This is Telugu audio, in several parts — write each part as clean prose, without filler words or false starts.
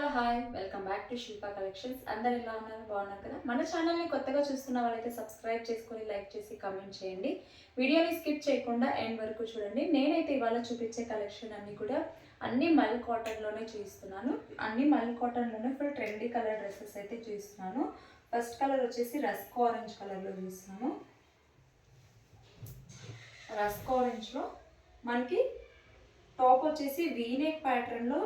Hello hi welcome back to Shilpa collections. అందరు ఎలా ఉన్నారు? బాగున్నారు కదా? మన ఛానల్ని కొత్తగా చూస్తున్న వాళ్ళైతే సబ్స్క్రైబ్ చేసుకొని లైక్ చేసి కమెంట్ చేయండి. వీడియోని స్కిప్ చేయకుండా ఎండ్ వరకు చూడండి. నేనైతే ఇవాళ చూపించే కలెక్షన్ అన్నీ కూడా అన్ని మల్ కాటన్లోనే చూపిస్తున్నాను. అన్ని మల్ కాటన్లోనే ఫుల్ ట్రెండీ కలర్ డ్రెస్సెస్ అయితే చూపిస్తున్నాను. ఫస్ట్ కలర్ వచ్చేసి రస్క్ ఆరెంజ్ కలర్లో చూపిస్తున్నాను. రస్క్ ఆరెంజ్లో మనకి టాప్ వచ్చేసి వీనెక్ ప్యాటర్న్లో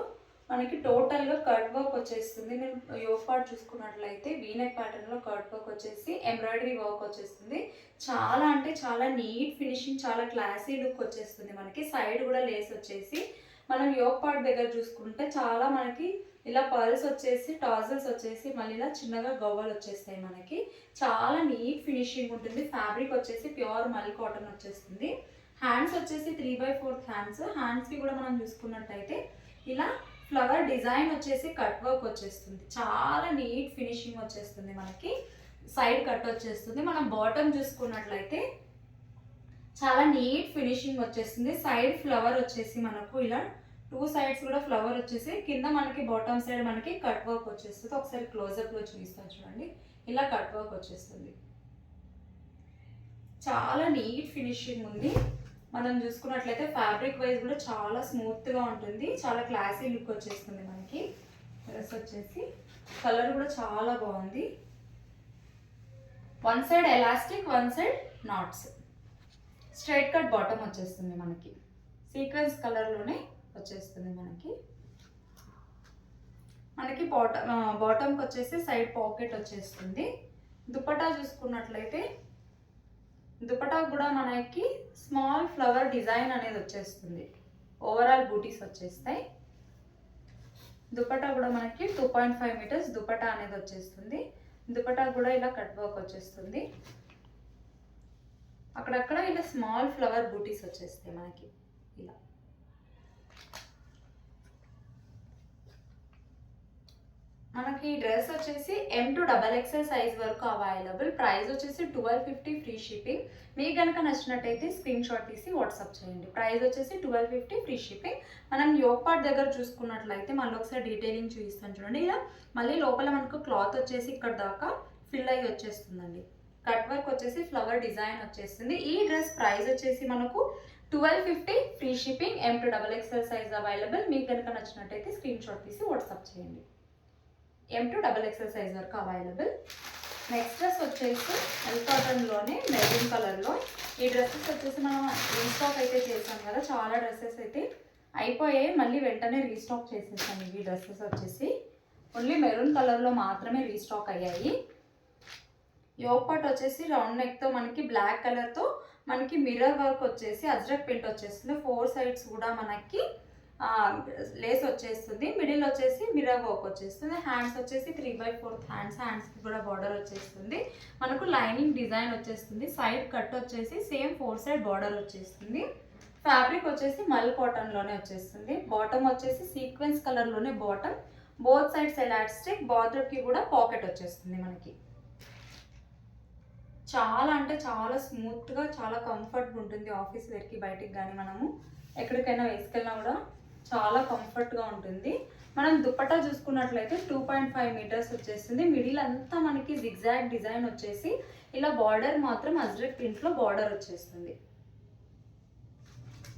మనకి టోటల్గా కట్ వర్క్ వచ్చేస్తుంది. నేను యోగ్ పార్ట్ చూసుకున్నట్లయితే వీనెక్ ప్యాటర్న్లో కట్ వర్క్ వచ్చేసి ఎంబ్రాయిడరీ వర్క్ వచ్చేస్తుంది. చాలా అంటే చాలా నీట్ ఫినిషింగ్, చాలా క్లాసీ లుక్ వచ్చేస్తుంది. మనకి సైడ్ కూడా లేస్ వచ్చేసి మనం యోగ్ పార్ట్ దగ్గర చూసుకుంటే చాలా మనకి ఇలా పర్ల్స్ వచ్చేసి టాజల్స్ వచ్చేసి మళ్ళీ ఇలా చిన్నగా గవ్వలు వచ్చేస్తాయి. మనకి చాలా నీట్ ఫినిషింగ్ ఉంటుంది. ఫ్యాబ్రిక్ వచ్చేసి ప్యూర్ మల్ కాటన్ వచ్చేస్తుంది. హ్యాండ్స్ వచ్చేసి 3/4 హ్యాండ్స్కి కూడా మనం చూసుకున్నట్టయితే ఇలా ఫ్లవర్ డిజైన్ వచ్చేసి కట్ వర్క్ వచ్చేస్తుంది. చాలా నీట్ ఫినిషింగ్ వచ్చేస్తుంది. మనకి సైడ్ కట్ వచ్చేస్తుంది. మనం బాటమ్ చూసుకున్నట్లయితే చాలా నీట్ ఫినిషింగ్ వచ్చేస్తుంది. సైడ్ ఫ్లవర్ వచ్చేసి మనకు ఇలా 2 సైడ్స్ కూడా ఫ్లవర్ వచ్చేసి కింద మనకి బాటమ్ సైడ్ మనకి కట్ వర్క్ వచ్చేస్తుంది. ఒకసారి క్లోజప్లో చూపిస్తాను చూడండి. ఇలా కట్ వర్క్ వచ్చేస్తుంది. చాలా నీట్ ఫినిషింగ్ ఉంది. మనం చూసుకున్నట్లయితే ఫ్యాబ్రిక్ వైజ్ కూడా చాలా స్మూత్గా ఉంటుంది. చాలా క్లాసీ లుక్ వచ్చేస్తుంది. మనకి డ్రెస్ వచ్చేసి కలర్ కూడా చాలా బాగుంది. One side elastic, one side knots, straight cut bottom వచ్చేస్తుంది. మనకి సీక్వెన్స్ కలర్లోనే వచ్చేస్తుంది. మనకి బాటమ్కి వచ్చేసి సైడ్ పాకెట్ వచ్చేస్తుంది. దుపట్టా చూసుకున్నట్లయితే దుపట్టా కూడా మనకి స్మాల్ ఫ్లవర్ డిజైన్ అనేది వచ్చేస్తుంది. ఓవరాల్ బూటీస్ వచ్చేస్తాయి. దుపట్టా కూడా మనకి 2.5 మీటర్స్ దుపట్టా అనేది వచ్చేస్తుంది. దుపట్టా కూడా ఇలా కట్ వర్క్ వచ్చేస్తుంది. అక్కడక్కడ ఇలా స్మాల్ ఫ్లవర్ బూటీస్ వచ్చేస్తాయి మనకి ఇలా. మనకి డ్రెస్ వచ్చేసి M to XXL సైజ్ వరకు అవైలబుల్. ప్రైస్ వచ్చేసి 1250 ఫ్రీ షిప్పింగ్. మీకు కనుక నచ్చినట్టయితే స్క్రీన్ షాట్ తీసి వాట్సాప్ చేయండి. ప్రైస్ వచ్చేసి 1250 ఫ్రీ షిప్పింగ్. మనం యోగ్ పార్ట్ దగ్గర చూసుకున్నట్లయితే మళ్ళీ ఒకసారి డీటెయిలింగ్ చూపిస్తాను చూడండి. ఇలా మళ్ళీ లోపల మనకు క్లాత్ వచ్చేసి ఇక్కడ దాకా ఫిల్ అయ్యి వచ్చేస్తుందండి. కట్ వర్క్ వచ్చేసి ఫ్లవర్ డిజైన్ వచ్చేస్తుంది. ఈ డ్రెస్ ప్రైస్ వచ్చేసి మనకు 1250 free shipping. M to XXL size available. మీకు కనుక నచ్చినట్టయితే స్క్రీన్ షాట్ తీసి వాట్సాప్ చేయండి. M to XXL సైజ్ వరకు అవైలబుల్. నెక్స్ట్ డ్రెస్ వచ్చేసి ఎల్ కాటన్లోనే మెరూన్ కలర్లో. ఈ డ్రెస్సెస్ వచ్చేసి మనం రీస్టాక్ అయితే చేసాం కదా, చాలా డ్రెస్సెస్ అయితే అయిపోయాయి. మళ్ళీ వెంటనే రీస్టాక్ చేసేసాం. ఈ డ్రెస్సెస్ వచ్చేసి ఓన్లీ మెరూన్ కలర్లో మాత్రమే రీస్టాక్ అయ్యాయి. యోగ్ పార్ట్ వచ్చేసి రౌండ్ నెక్తో మనకి బ్లాక్ కలర్తో మనకి మిర్రర్ వర్క్ వచ్చేసి అజ్రక్ ప్రింట్ వచ్చేస్తుంది. 4 సైడ్స్ కూడా మనకి లేస్ వచ్చేస్తుంది. మిడిల్ వచ్చేసి మిర్రర్ వర్క్ వచ్చేస్తుంది. హ్యాండ్స్ వచ్చేసి 3/4 హ్యాండ్స్కి కూడా బార్డర్ వచ్చేస్తుంది. మనకు లైనింగ్ డిజైన్ వచ్చేస్తుంది. సైడ్ కట్ వచ్చేసి సేమ్ 4 సైడ్ బార్డర్ వచ్చేస్తుంది. ఫ్యాబ్రిక్ వచ్చేసి మల్ కాటన్లోనే వచ్చేస్తుంది. బాటమ్ వచ్చేసి సీక్వెన్స్ కలర్లోనే బాటమ్. బోత్ సైడ్స్ ఎలాస్టిక్, బార్డర్కి కూడా పాకెట్ వచ్చేస్తుంది. మనకి చాలా అంటే చాలా స్మూత్గా, చాలా కంఫర్ట్గా ఉంటుంది. ఆఫీస్ వేర్కి బయటికి కానీ మనము ఎక్కడికైనా వేసుకెళ్ళినా కూడా చాలా కంఫర్ట్గా ఉంటుంది. మనం దుపట్టా చూసుకున్నట్లయితే 2.5 మీటర్స్ వచ్చేస్తుంది. మిడిల్ అంతా మనకి జిగ్జాగ్ డిజైన్ వచ్చేసి ఇలా బార్డర్ మాత్రం అజ్రక్ ప్రింట్లో బార్డర్ వచ్చేస్తుంది.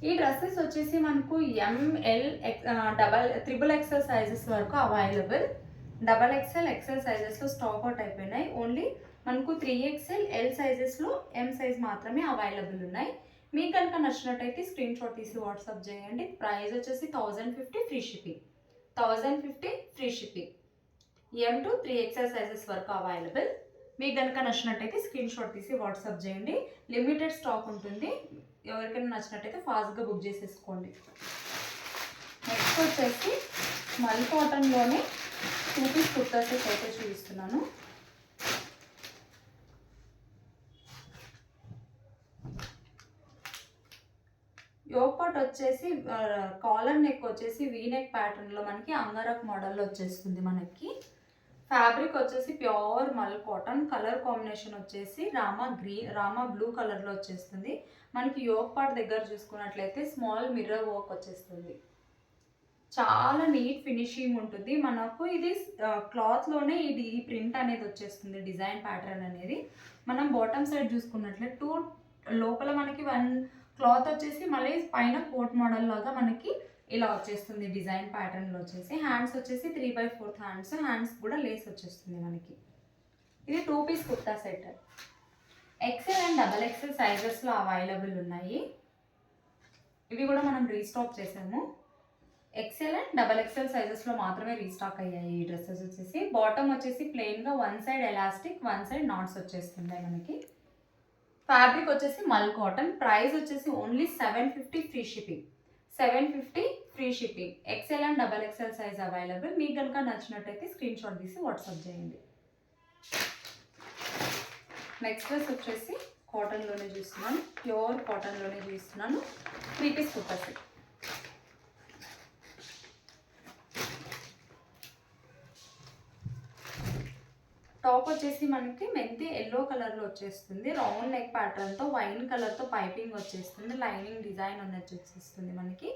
ఈ డ్రెస్సెస్ వచ్చేసి మనకు ML XXL సైజెస్ వరకు అవైలబుల్. XXL, XL సైజెస్లో స్టాక్ అవుట్ అయిపోయినాయి. ఓన్లీ మనకు 3XL, L సైజెస్లో M సైజ్ మాత్రమే అవైలబుల్ ఉన్నాయి. మీకు కనుక నచ్చినట్టయితే స్క్రీన్ షాట్ తీసి వాట్సాప్ చేయండి. ప్రైస్ వచ్చేసి 1050 free shipping. 1050 free shipping. M to 3XL sizes వరకు అవైలబుల్. మీకు కనుక నచ్చినట్టయితే స్క్రీన్ షాట్ తీసి వాట్సాప్ చేయండి. లిమిటెడ్ స్టాక్ ఉంటుంది. ఎవరికైనా నచ్చినట్టయితే ఫాస్ట్గా బుక్ చేసేసుకోండి. నెక్స్ట్ వచ్చేసి మల్ కాటన్లోనే 2 పీస్ కుర్తా సెట్ అయితే చూపిస్తున్నాను. యోగ్ పార్ట్ వచ్చేసి కాలర్ నెక్ వచ్చేసి వీనెక్ ప్యాటర్న్లో మనకి అంగరక్ మోడల్లో వచ్చేస్తుంది. మనకి ఫ్యాబ్రిక్ వచ్చేసి ప్యూర్ మల్ కాటన్. కలర్ కాంబినేషన్ వచ్చేసి రామా బ్లూ కలర్లో వచ్చేస్తుంది. మనకి యోగ్ పార్ట్ దగ్గర చూసుకున్నట్లయితే స్మాల్ మిర్రర్ వర్క్ వచ్చేస్తుంది. చాలా నీట్ ఫినిషింగ్ ఉంటుంది. మనకు ఇది క్లాత్‌లోనే ఈ ప్రింట్ అనేది వచ్చేస్తుంది. డిజైన్ ప్యాటర్న్ అనేది. మనం బాటమ్ సైడ్ చూసుకున్నట్లే లోపల మనకి 1 క్లాత్ వచ్చేసి మళ్ళీ పైన కోట్ మోడల్ లాగా మనకి ఇలా వచ్చేస్తుంది. డిజైన్ ప్యాటర్న్‌లో వచ్చేసి హ్యాండ్స్ వచ్చేసి 3/4 హ్యాండ్స్. హ్యాండ్స్ కూడా లేస్ వచ్చేస్తుంది మనకి. ఇది 2 piece kurta set. XL and double XL సైజెస్‌లో అవైలబుల్ ఉన్నాయి. ఇవి కూడా మనం రీస్టాక్ చేసాము. ఎక్సెల్ అండ్ డబల్ ఎక్సెల్ సైజెస్లో మాత్రమే రీస్టాక్ అయ్యాయి ఈ డ్రెస్సెస్ వచ్చేసి. బాటమ్ వచ్చేసి ప్లెయిన్గా 1 సైడ్ ఎలాస్టిక్ 1 సైడ్ నాట్స్ వచ్చేస్తున్నాయి మనకి. ఫ్యాబ్రిక్ వచ్చేసి మల్ కాటన్. ప్రైస్ వచ్చేసి only 750 free shipping. 750 free shipping. XL and double XL size available. మీకు కనుక నచ్చినట్టయితే స్క్రీన్ షాట్ తీసి వాట్సాప్ చేయండి. నెక్స్ట్ డ్రెస్ వచ్చేసి కాటన్లోనే చూస్తున్నాను. ప్యూర్ కాటన్లోనే చూస్తున్నాను. 3 పీస్ కుర్తా సెట్. టాప్ వచ్చేసి మనకి మెంతి ఎల్లో కలర్లో వచ్చేస్తుంది. రౌండ్ నెక్ ప్యాటర్న్తో వైన్ కలర్తో పైపింగ్ వచ్చేస్తుంది. లైనింగ్ డిజైన్ అనేది వచ్చేస్తుంది మనకి.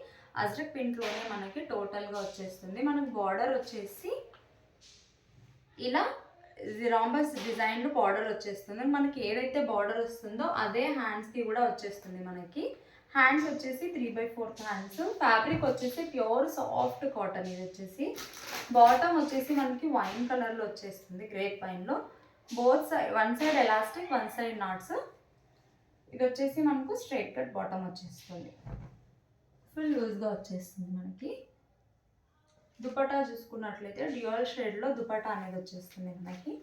అజ్రక్ ప్రింట్లోనే మనకి టోటల్గా వచ్చేస్తుంది. మనకి బార్డర్ వచ్చేసి ఇలా రాంబస్ డిజైన్లో బార్డర్ వచ్చేస్తుంది. మనకి ఏదైతే బార్డర్ వస్తుందో అదే హ్యాండ్స్కి కూడా వచ్చేస్తుంది మనకి. హ్యాండ్స్ వచ్చేసి 3/4 హ్యాండ్స్. ఫ్యాబ్రిక్ వచ్చేసి ప్యూర్ సాఫ్ట్ కాటన్. ఇది వచ్చేసి బాటమ్ వచ్చేసి మనకి వైన్ కలర్లో వచ్చేస్తుంది. గ్రేప్ వైన్లో both side 1 side elastic 1 side knots. ఇది వచ్చేసి మనకు స్ట్రైట్ కట్ బాటమ్ వచ్చేస్తుంది. ఫుల్ లూజ్గా వచ్చేస్తుంది మనకి. దుపట్టా చూసుకున్నట్లయితే డ్యూయల్ షేడ్లో దుపట్టా అనేది వచ్చేస్తుంది మనకి.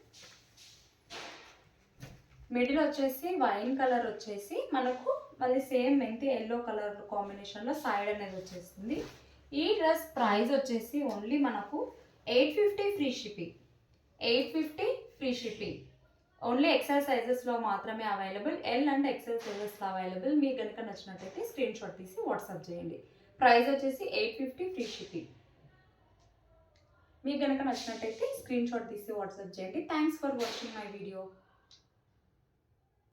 మిడిల్ వచ్చేసి వైన్ కలర్ వచ్చేసి మనకు మళ్ళీ సేమ్ మెంతి ఎల్లో కలర్ కాంబినేషన్లో సైడ్ అనేది వచ్చేస్తుంది. ఈ డ్రెస్ ప్రైస్ వచ్చేసి ఓన్లీ మనకు 850 free shipping. 850 free shipping. Only XL సైజెస్లో మాత్రమే అవైలబుల్. ఎల్ అండ్ ఎక్సెల్ సైజెస్లో అవైలబుల్. మీకు కనుక నచ్చినట్టయితే స్క్రీన్ షాట్ తీసి వాట్సాప్ చేయండి. ప్రైస్ వచ్చేసి 850 ఫ్రీ షిప్పింగ్. మీకు కనుక నచ్చినట్టయితే స్క్రీన్ షాట్ తీసి వాట్సాప్ చేయండి. Thanks for watching my video.